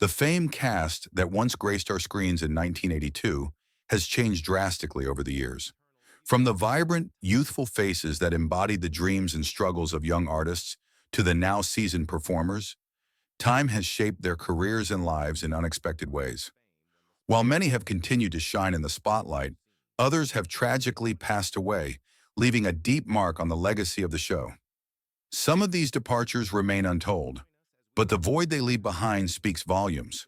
The famed cast that once graced our screens in 1982 has changed drastically over the years. From the vibrant, youthful faces that embodied the dreams and struggles of young artists to the now seasoned performers, time has shaped their careers and lives in unexpected ways. While many have continued to shine in the spotlight, others have tragically passed away, leaving a deep mark on the legacy of the show. Some of these departures remain untold, but the void they leave behind speaks volumes.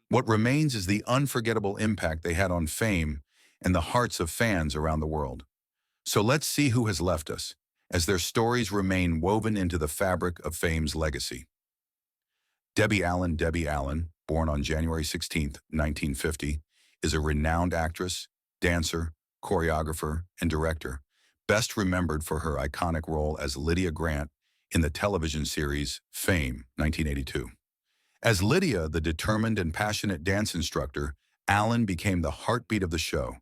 What remains is the unforgettable impact they had on Fame and the hearts of fans around the world. So let's see who has left us, as their stories remain woven into the fabric of Fame's legacy. Debbie Allen, born on January 16, 1950, is a renowned actress, dancer, choreographer, and director, best remembered for her iconic role as Lydia Grant in the television series Fame, 1982. As Lydia, the determined and passionate dance instructor, Allen became the heartbeat of the show,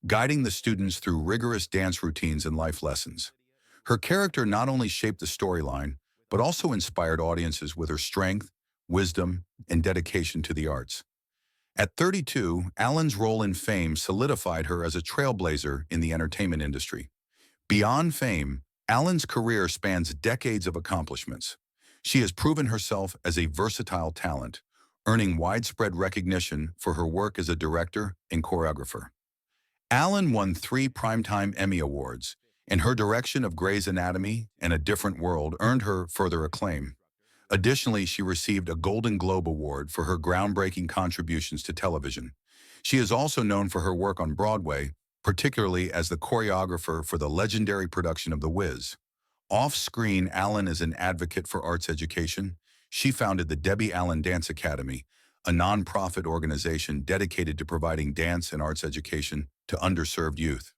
guiding the students through rigorous dance routines and life lessons. Her character not only shaped the storyline, but also inspired audiences with her strength, wisdom, and dedication to the arts. At 32, Allen's role in Fame solidified her as a trailblazer in the entertainment industry. Beyond Fame, Allen's career spans decades of accomplishments. She has proven herself as a versatile talent, earning widespread recognition for her work as a director and choreographer. Allen won 3 Primetime Emmy Awards, and her direction of Grey's Anatomy and A Different World earned her further acclaim. Additionally, she received a Golden Globe Award for her groundbreaking contributions to television. She is also known for her work on Broadway, particularly as the choreographer for the legendary production of The Wiz. Off-screen, Allen is an advocate for arts education. She founded the Debbie Allen Dance Academy, a nonprofit organization dedicated to providing dance and arts education to underserved youth.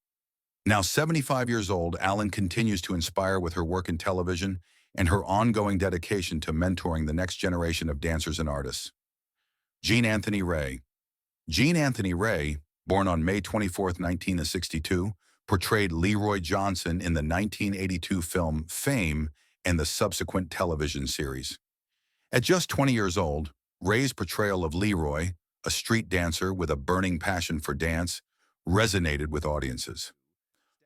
Now 75 years old, Allen continues to inspire with her work in television and her ongoing dedication to mentoring the next generation of dancers and artists. Jean Anthony Ray. Jean Anthony Ray, born on May 24, 1962, portrayed Leroy Johnson in the 1982 film Fame and the subsequent television series. At just 20 years old, Ray's portrayal of Leroy, a street dancer with a burning passion for dance, resonated with audiences.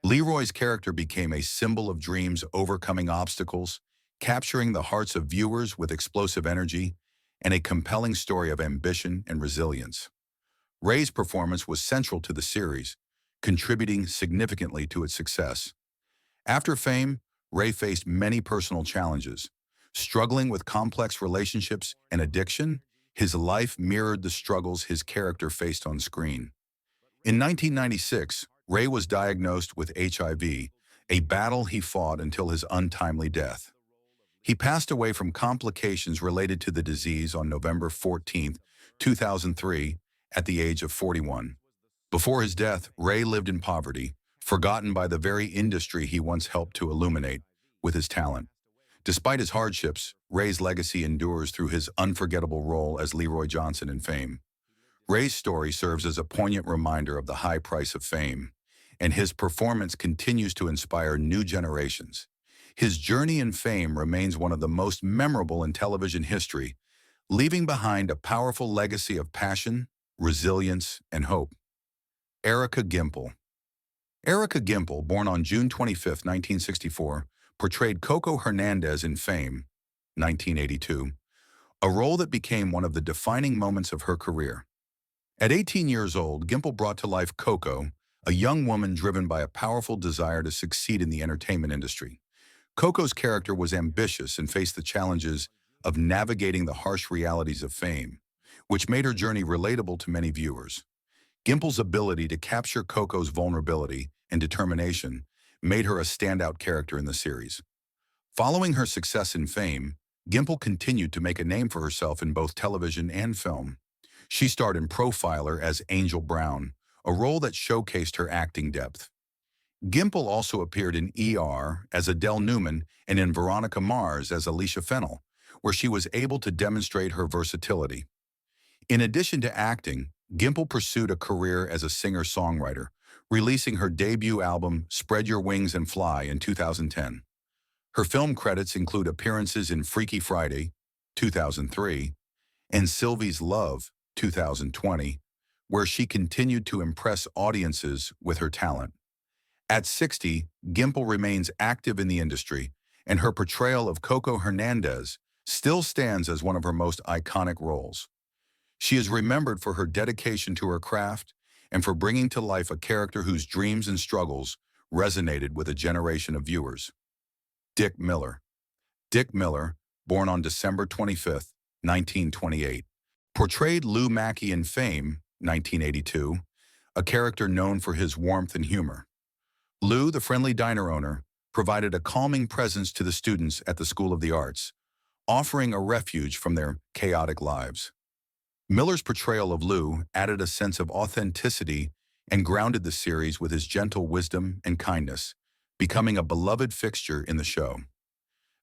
Leroy's character became a symbol of dreams overcoming obstacles, capturing the hearts of viewers with explosive energy and a compelling story of ambition and resilience. Ray's performance was central to the series, contributing significantly to its success. After Fame, Ray faced many personal challenges. Struggling with complex relationships and addiction, his life mirrored the struggles his character faced on screen. In 1996, Ray was diagnosed with HIV, a battle he fought until his untimely death. He passed away from complications related to the disease on November 14, 2003, at the age of 41. Before his death, Ray lived in poverty, forgotten by the very industry he once helped to illuminate with his talent. Despite his hardships, Ray's legacy endures through his unforgettable role as Leroy Johnson in Fame. Ray's story serves as a poignant reminder of the high price of fame, and his performance continues to inspire new generations. His journey in Fame remains one of the most memorable in television history, leaving behind a powerful legacy of passion, resilience, and hope. Erica Gimple. Erica Gimpel, born on June 25, 1964, portrayed Coco Hernandez in Fame, 1982, a role that became one of the defining moments of her career. At 18 years old, Gimple brought to life Coco, a young woman driven by a powerful desire to succeed in the entertainment industry. Coco's character was ambitious and faced the challenges of navigating the harsh realities of fame, which made her journey relatable to many viewers. Gimple's ability to capture Coco's vulnerability and determination made her a standout character in the series. Following her success in Fame, Gimple continued to make a name for herself in both television and film. She starred in Profiler as Angel Brown, a role that showcased her acting depth. Gimple also appeared in ER as Adele Newman and in Veronica Mars as Alicia Fennell, where she was able to demonstrate her versatility. In addition to acting, Gimple pursued a career as a singer-songwriter, releasing her debut album Spread Your Wings and Fly in 2010. Her film credits include appearances in Freaky Friday, 2003, and Sylvie's Love, 2020, where she continued to impress audiences with her talent. At 60, Gimple remains active in the industry, and her portrayal of Coco Hernandez still stands as one of her most iconic roles. She is remembered for her dedication to her craft and for bringing to life a character whose dreams and struggles resonated with a generation of viewers. Dick Miller. Dick Miller, born on December 25, 1928, portrayed Lou Mackey in Fame, 1982, a character known for his warmth and humor. Lou, the friendly diner owner, provided a calming presence to the students at the School of the Arts, offering a refuge from their chaotic lives. Miller's portrayal of Lou added a sense of authenticity and grounded the series with his gentle wisdom and kindness, becoming a beloved fixture in the show.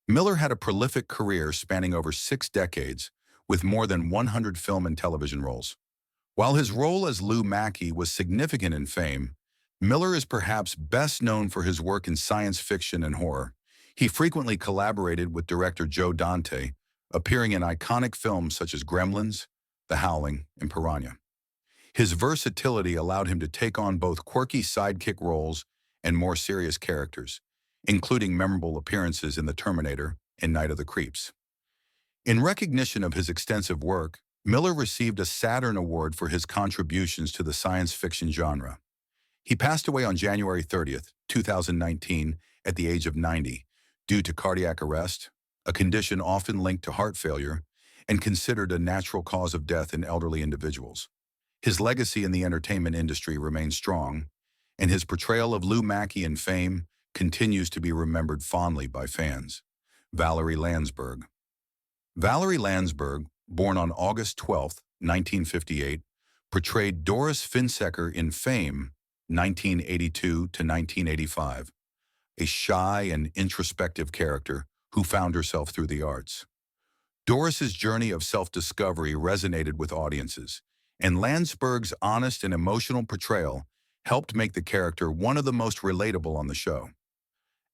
Miller had a prolific career spanning over 6 decades, with more than 100 film and television roles. While his role as Lou Mackey was significant in Fame, Miller is perhaps best known for his work in science fiction and horror. He frequently collaborated with director Joe Dante, appearing in iconic films such as Gremlins, The Howling, and Piranha. His versatility allowed him to take on both quirky sidekick roles and more serious characters, including memorable appearances in The Terminator and Night of the Creeps. In recognition of his extensive work, Miller received a Saturn Award for his contributions to the science fiction genre. He passed away on January 30th, 2019, at the age of 90, due to cardiac arrest, a condition often linked to heart failure and considered a natural cause of death in elderly individuals. His legacy in the entertainment industry remains strong, and his portrayal of Lou Mackey in Fame continues to be remembered fondly by fans. Valerie Lansberg. Valerie Lansberg, born on August 12, 1958, portrayed Doris Finsecker in Fame, 1982 to 1985, a shy and introspective character who found herself through the arts. Doris's journey of self-discovery resonated with audiences, and Landsberg's honest and emotional portrayal helped make the character one of the most relatable on the show.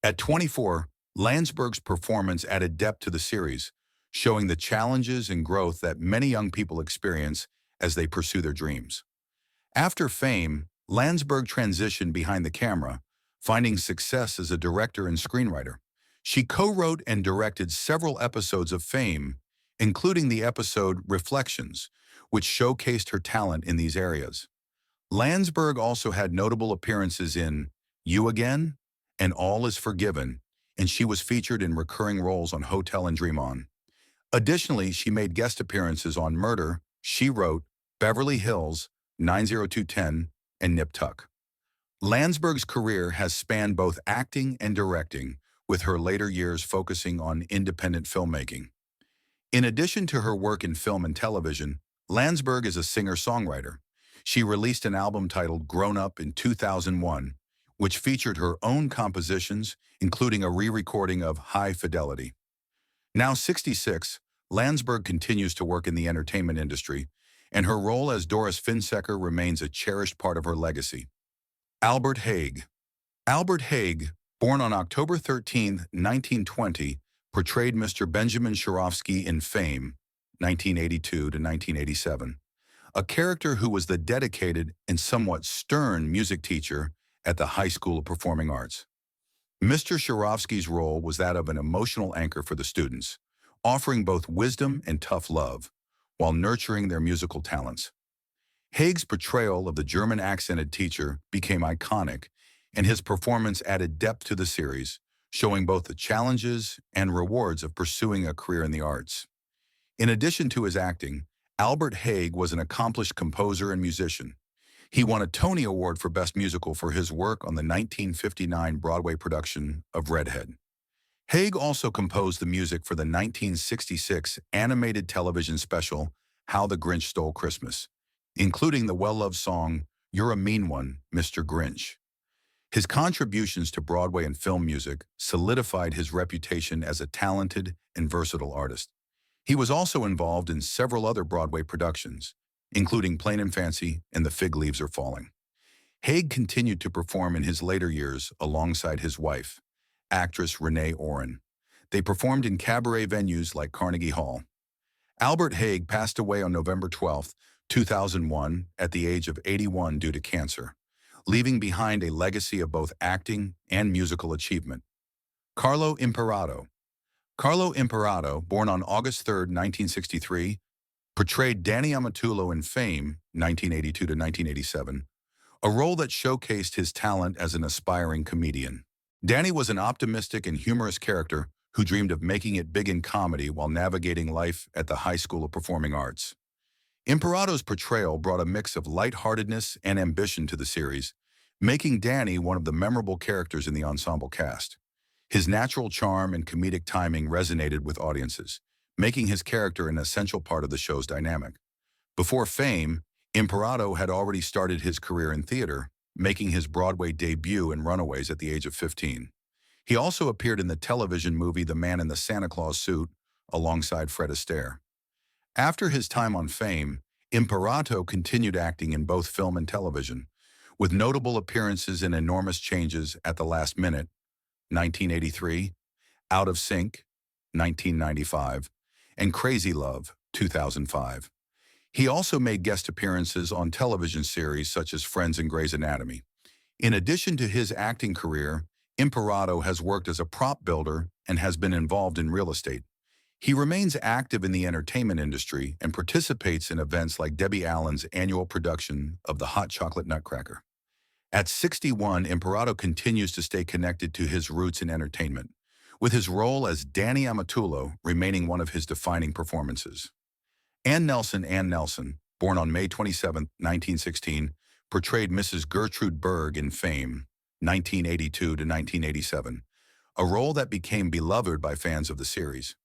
At 24, Landsberg's performance added depth to the series, showing the challenges and growth that many young people experience as they pursue their dreams. After Fame, Landsberg transitioned behind the camera, finding success as a director and screenwriter. She co-wrote and directed several episodes of Fame, including the episode Reflections, which showcased her talent in these areas. Landsberg also had notable appearances in You Again and All Is Forgiven, and she was featured in recurring roles on Hotel and Dream On. Additionally, she made guest appearances on Murder, She Wrote, Beverly Hills, 90210, and Nip Tuck. Landsberg's career has spanned both acting and directing, with her later years focusing on independent filmmaking. In addition to her work in film and television, Landsberg is a singer-songwriter. She released an album titled Grown Up in 2001, which featured her own compositions, including a re-recording of High Fidelity. Now 66, Landsberg continues to work in the entertainment industry, and her role as Doris Finsecker remains a cherished part of her legacy. Albert Hague. Albert Hague, born on October 13, 1920, portrayed Mr. Benjamin Sharovsky in Fame, 1982 to 1987, a character who was the dedicated and somewhat stern music teacher at the High School of Performing Arts. Mr. Sharovsky's role was that of an emotional anchor for the students, offering both wisdom and tough love, while nurturing their musical talents. Hague's portrayal of the German-accented teacher became iconic, and his performance added depth to the series, showing both the challenges and rewards of pursuing a career in the arts. In addition to his acting, Albert Hague was an accomplished composer and musician. He won a Tony Award for Best Musical for his work on the 1959 Broadway production of Redhead. Hague also composed the music for the 1966 animated television special How the Grinch Stole Christmas, including the well-loved song You're a Mean One, Mr. Grinch. His contributions to Broadway and film music solidified his reputation as a talented and versatile artist. He was also involved in several other Broadway productions, including Plain and Fancy and The Fig Leaves Are Falling. Hague continued to perform in his later years alongside his wife, actress Renee Oren. They performed in cabaret venues like Carnegie Hall. Albert Hague passed away on November 12, 2001, at the age of 81 due to cancer, leaving behind a legacy of both acting and musical achievement. Carlo Imperado. Carlo Imperado, born on August 3, 1963, portrayed Danny Amatullo in Fame, 1982 to 1987, a role that showcased his talent as an aspiring comedian. Danny was an optimistic and humorous character who dreamed of making it big in comedy while navigating life at the High School of Performing Arts. Imperado's portrayal brought a mix of lightheartedness and ambition to the series, making Danny one of the memorable characters in the ensemble cast. His natural charm and comedic timing resonated with audiences, making his character an essential part of the show's dynamic. Before Fame, Imperato had already started his career in theater, making his Broadway debut in Runaways at the age of 15. He also appeared in the television movie The Man in the Santa Claus Suit, alongside Fred Astaire. After his time on Fame, Imperato continued acting in both film and television, with notable appearances in Enormous Changes at the Last Minute, 1983, Out of Sync, 1995, and Crazy Love, 2005. He also made guest appearances on television series such as Friends and Grey's Anatomy. In addition to his acting career, Imperato has worked as a prop builder and has been involved in real estate. He remains active in the entertainment industry and participates in events like Debbie Allen's annual production of the Hot Chocolate Nutcracker. At 61, Imperato continues to stay connected to his roots in entertainment, with his role as Danny Amatullo remaining one of his defining performances. Ann Nelson, born on May 27, 1916, portrayed Mrs. Gertrude Berg in Fame, 1982 to 1987, a role that became beloved by fans of the series.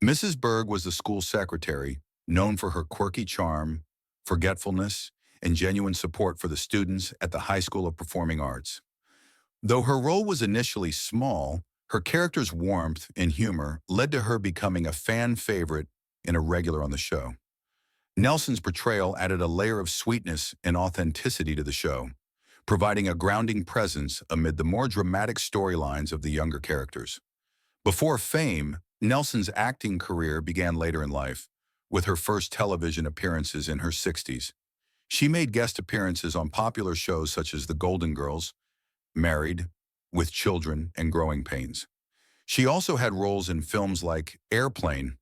Mrs. Berg was the school secretary, known for her quirky charm, forgetfulness, and genuine support for the students at the High School of Performing Arts. Though her role was initially small, her character's warmth and humor led to her becoming a fan favorite and a regular on the show. Nelson's portrayal added a layer of sweetness and authenticity to the show, providing a grounding presence amid the more dramatic storylines of the younger characters. Before Fame, Nelson's acting career began later in life, with her first television appearances in her 60s. She made guest appearances on popular shows such as The Golden Girls, Married, With Children, and Growing Pains. She also had roles in films like Airplane,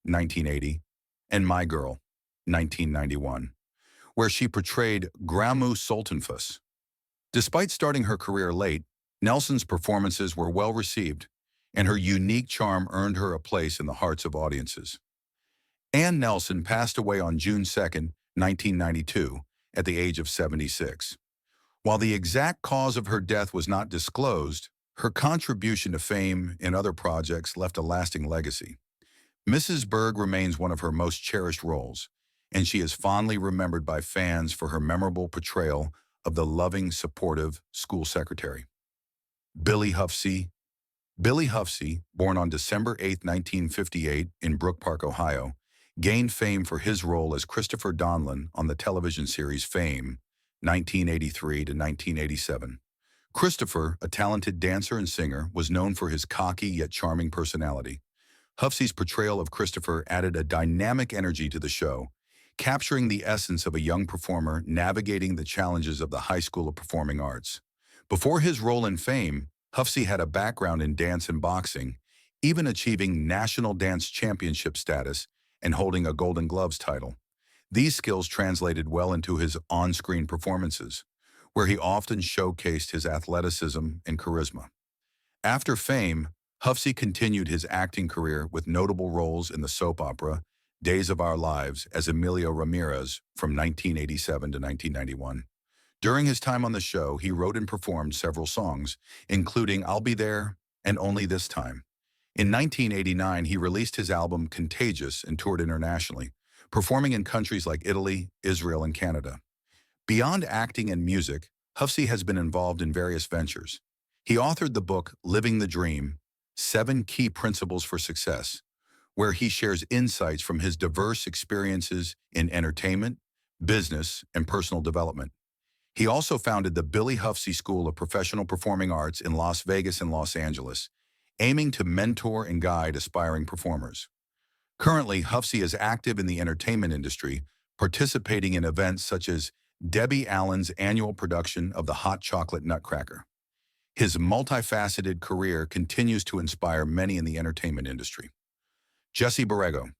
1980, and My Girl, 1991, where she portrayed Gramu Sultanfuss. Despite starting her career late, Nelson's performances were well received, and her unique charm earned her a place in the hearts of audiences. Ann Nelson passed away on June 2, 1992, at the age of 76. While the exact cause of her death was not disclosed, her contribution to Fame and other projects left a lasting legacy. Mrs. Berg remains one of her most cherished roles, and she is fondly remembered by fans for her memorable portrayal of the loving, supportive school secretary. Billy Huffsy. Billy Huffsy, born on December 8, 1958, in Brook Park, Ohio, gained fame for his role as Christopher Donlin on the television series Fame, 1983 to 1987. Christopher, a talented dancer and singer, was known for his cocky yet charming personality. Huffsy's portrayal of Christopher added a dynamic energy to the show, capturing the essence of a young performer navigating the challenges of the High School of Performing Arts. Before his role in Fame, Huffsy had a background in dance and boxing, even achieving national dance championship status and holding a Golden Gloves title. These skills translated well into his on-screen performances, where he often showcased his athleticism and charisma. After Fame, Huffsy continued his acting career with notable roles in the soap opera Days of Our Lives as Emilio Ramirez from 1987 to 1991. During his time on the show, he wrote and performed several songs, including I'll Be There and Only This Time. In 1989, he released his album Contagious and toured internationally, performing in countries like Italy, Israel, and Canada. Beyond acting and music, Huffsy has been involved in various ventures. He authored the book Living the Dream, 7 Key Principles for Success, where he shares insights from his diverse experiences in entertainment, business, and personal development. He also founded the Billy Huffsy School of Professional Performing Arts in Las Vegas and Los Angeles, aiming to mentor and guide aspiring performers. Currently, Huffsy is active in the entertainment industry, participating in events such as Debbie Allen's annual production of the Hot Chocolate Nutcracker. His multifaceted career continues to inspire many in the entertainment industry. Jesse Borrego.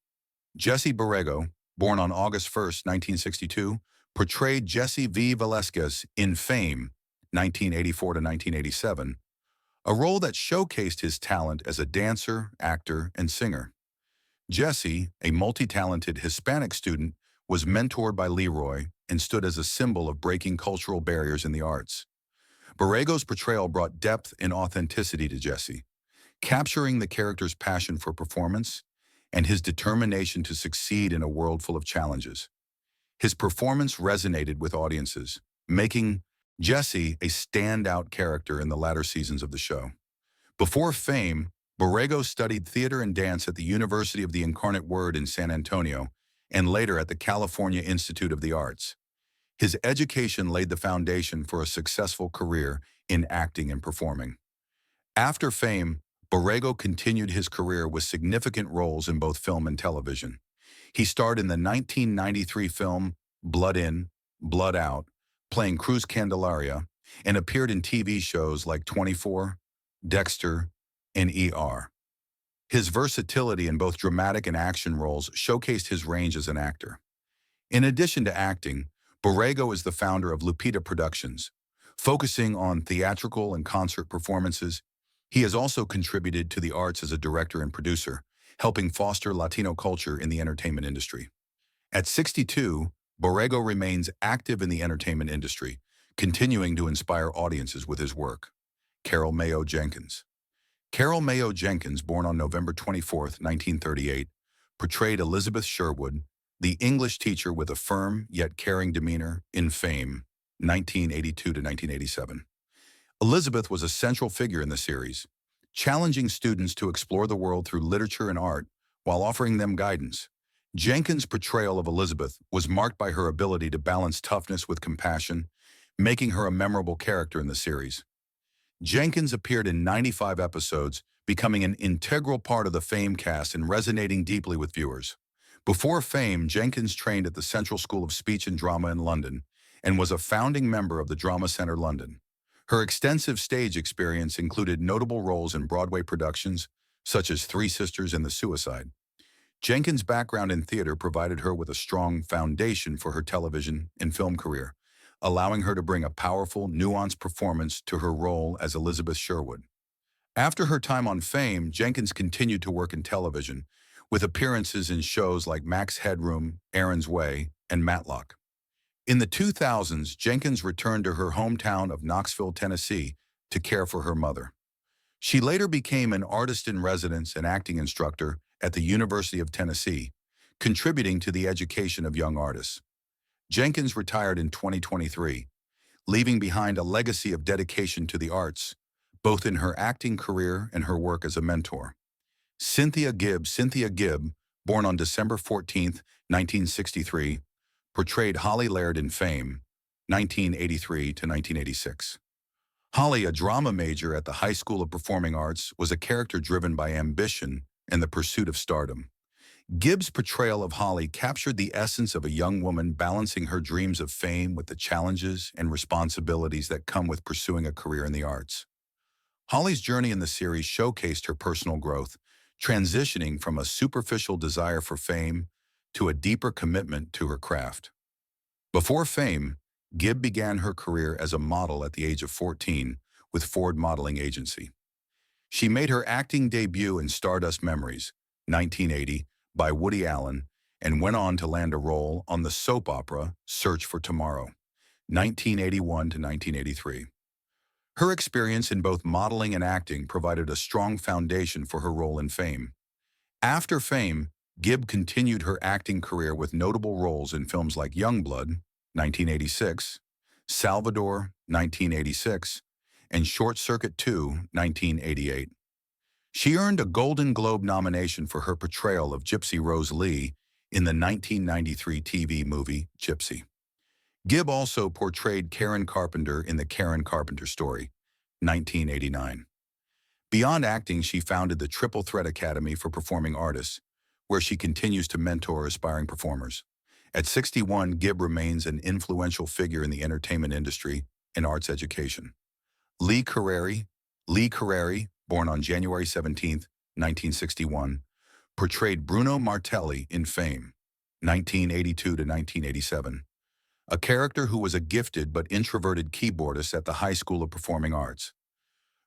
Jesse Borrego, born on August 1st, 1962, portrayed Jesse V. Velasquez in Fame, 1984 to 1987, a role that showcased his talent as a dancer, actor, and singer. Jesse, a multi-talented Hispanic student, was mentored by Leroy and stood as a symbol of breaking cultural barriers in the arts. Borrego's portrayal brought depth and authenticity to Jesse, capturing the character's passion for performance and his determination to succeed in a world full of challenges. His performance resonated with audiences, making Jesse a standout character in the latter seasons of the show. Before Fame, Borrego studied theater and dance at the University of the Incarnate Word in San Antonio and later at the California Institute of the Arts. His education laid the foundation for a successful career in acting and performing. After Fame, Borrego continued his career with significant roles in both film and television. He starred in the 1993 film Blood In, Blood Out, playing Cruz Candelaria, and appeared in TV shows like 24, Dexter, and ER. His versatility in both dramatic and action roles showcased his range as an actor. In addition to acting, Borrego is the founder of Lupita Productions. Focusing on theatrical and concert performances, he has also contributed to the arts as a director and producer, helping foster Latino culture in the entertainment industry. At 62, Borrego remains active in the entertainment industry, continuing to inspire audiences with his work. Carol Mayo Jenkins. Carol Mayo Jenkins, born on November 24, 1938, portrayed Elizabeth Sherwood, the English teacher with a firm yet caring demeanor, in Fame, 1982 to 1987. Elizabeth was a central figure in the series, challenging students to explore the world through literature and art while offering them guidance. Jenkins' portrayal of Elizabeth was marked by her ability to balance toughness with compassion, making her a memorable character in the series. Jenkins appeared in 95 episodes, becoming an integral part of the Fame cast and resonating deeply with viewers. Before Fame, Jenkins trained at the Central School of Speech and Drama in London and was a founding member of the Drama Centre London. Her extensive stage experience included notable roles in Broadway productions, such as Three Sisters and The Suicide. Jenkins' background in theater provided her with a strong foundation for her television and film career, allowing her to bring a powerful, nuanced performance to her role as Elizabeth Sherwood. After her time on Fame, Jenkins continued to work in television, with appearances in shows like Max Headroom, Aaron's Way, and Matlock. In the 2000s, Jenkins returned to her hometown of Knoxville, Tennessee, to care for her mother. She later became an artist-in-residence and acting instructor at the University of Tennessee, contributing to the education of young artists. Jenkins retired in 2023, leaving behind a legacy of dedication to the arts, both in her acting career and her work as a mentor. Cynthia Gibb, born on December 14, 1963, portrayed Holly Laird in Fame, 1983 to 1986. Holly, a drama major at the High School of Performing Arts, was a character driven by ambition and the pursuit of stardom. Gibb's portrayal of Holly captured the essence of a young woman balancing her dreams of fame with the challenges and responsibilities that come with pursuing a career in the arts. Holly's journey in the series showcased her personal growth, transitioning from a superficial desire for fame to a deeper commitment to her craft. Before Fame, Gibb began her career as a model at the age of 14 with Ford Modeling Agency. She made her acting debut in Stardust Memories, 1980, by Woody Allen, and went on to land a role on the soap opera Search for Tomorrow, 1981 to 1983. Her experience in both modeling and acting provided a strong foundation for her role in Fame. After Fame, Gibb continued her acting career with notable roles in films like Youngblood, 1986, Salvador, 1986, and Short Circuit 2, 1988. She earned a Golden Globe nomination for her portrayal of Gypsy Rose Lee in the 1993 TV movie Gypsy. Gibb also portrayed Karen Carpenter in The Karen Carpenter Story, 1989. Beyond acting, she founded the Triple Threat Academy for Performing Artists, where she continues to mentor aspiring performers. At 61, Gibb remains an influential figure in the entertainment industry and arts education. Lee Curreri, born on January 17, 1961, portrayed Bruno Martelli in Fame, 1982 to 1987, a character who was a gifted but introverted keyboardist at the High School of Performing Arts.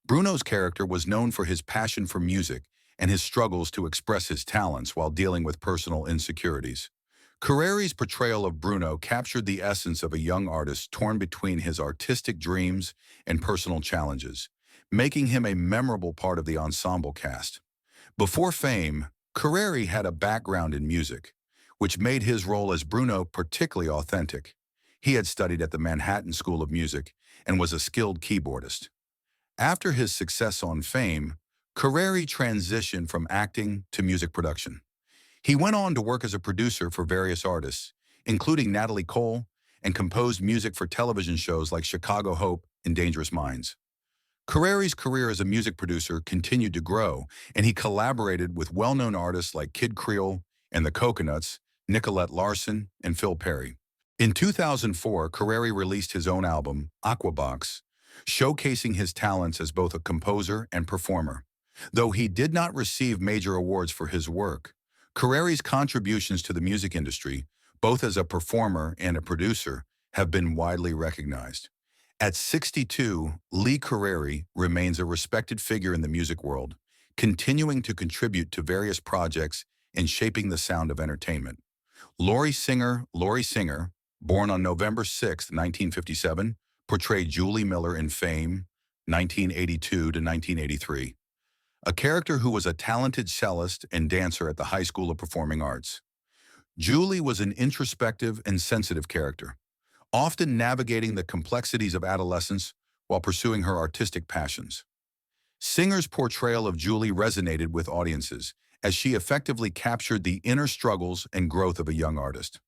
Bruno's character was known for his passion for music and his struggles to express his talents while dealing with personal insecurities. Carreri's portrayal of Bruno captured the essence of a young artist torn between his artistic dreams and personal challenges, making him a memorable part of the ensemble cast. Before Fame, Curreri had a background in music, which made his role as Bruno particularly authentic. He had studied at the Manhattan School of Music and was a skilled keyboardist. After his success on Fame, Curreri transitioned from acting to music production. He went on to work as a producer for various artists, including Natalie Cole, and composed music for television shows like Chicago Hope and Dangerous Minds. Curreri's career as a music producer continued to grow, and he collaborated with well-known artists like Kid Creole and the Coconuts, Nicolette Larson, and Phil Perry. In 2004, Curreri released his own album, Aquabox, showcasing his talents as both a composer and performer. Though he did not receive major awards for his work, Curreri's contributions to the music industry, both as a performer and a producer, have been widely recognized. At 62, Lee Curreri remains a respected figure in the music world, continuing to contribute to various projects and shaping the sound of entertainment. Lori Singer, born on November 6, 1957, portrayed Julie Miller in Fame, 1982 to 1983, a character who was a talented cellist and dancer at the High School of Performing Arts. Julie was an introspective and sensitive character, often navigating the complexities of adolescence while pursuing her artistic passions. Singer's portrayal of Julie resonated with audiences as she effectively captured the inner struggles and growth of a young artist.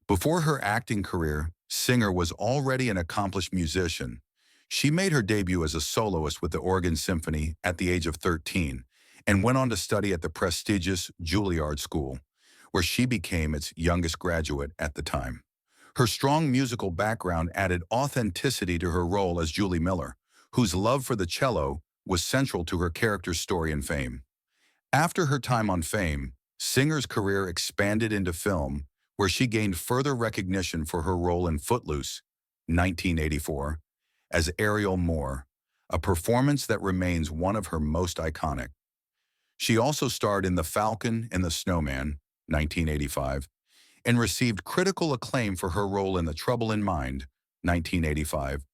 Before her acting career, Singer was already an accomplished musician. She made her debut as a soloist with the Oregon Symphony at the age of 13 and went on to study at the prestigious Juilliard School, where she became its youngest graduate at the time. Her strong musical background added authenticity to her role as Julie Miller, whose love for the cello was central to her character's story and Fame. After her time on Fame, Singer's career expanded into film, where she gained further recognition for her role in Footloose, 1984, as Ariel Moore, a performance that remains one of her most iconic. She also starred in The Falcon and the Snowman, 1985, and received critical acclaim for her role in The Trouble in Mind, 1985,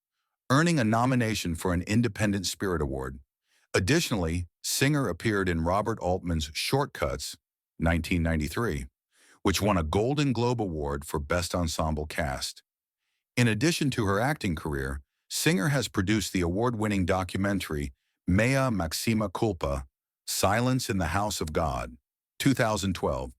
earning a nomination for an Independent Spirit Award. Additionally, Singer appeared in Robert Altman's Shortcuts, 1993, which won a Golden Globe Award for Best Ensemble Cast. In addition to her acting career, Singer has produced the award-winning documentary Mea Maxima Culpa, Silence in the House of God, 2012,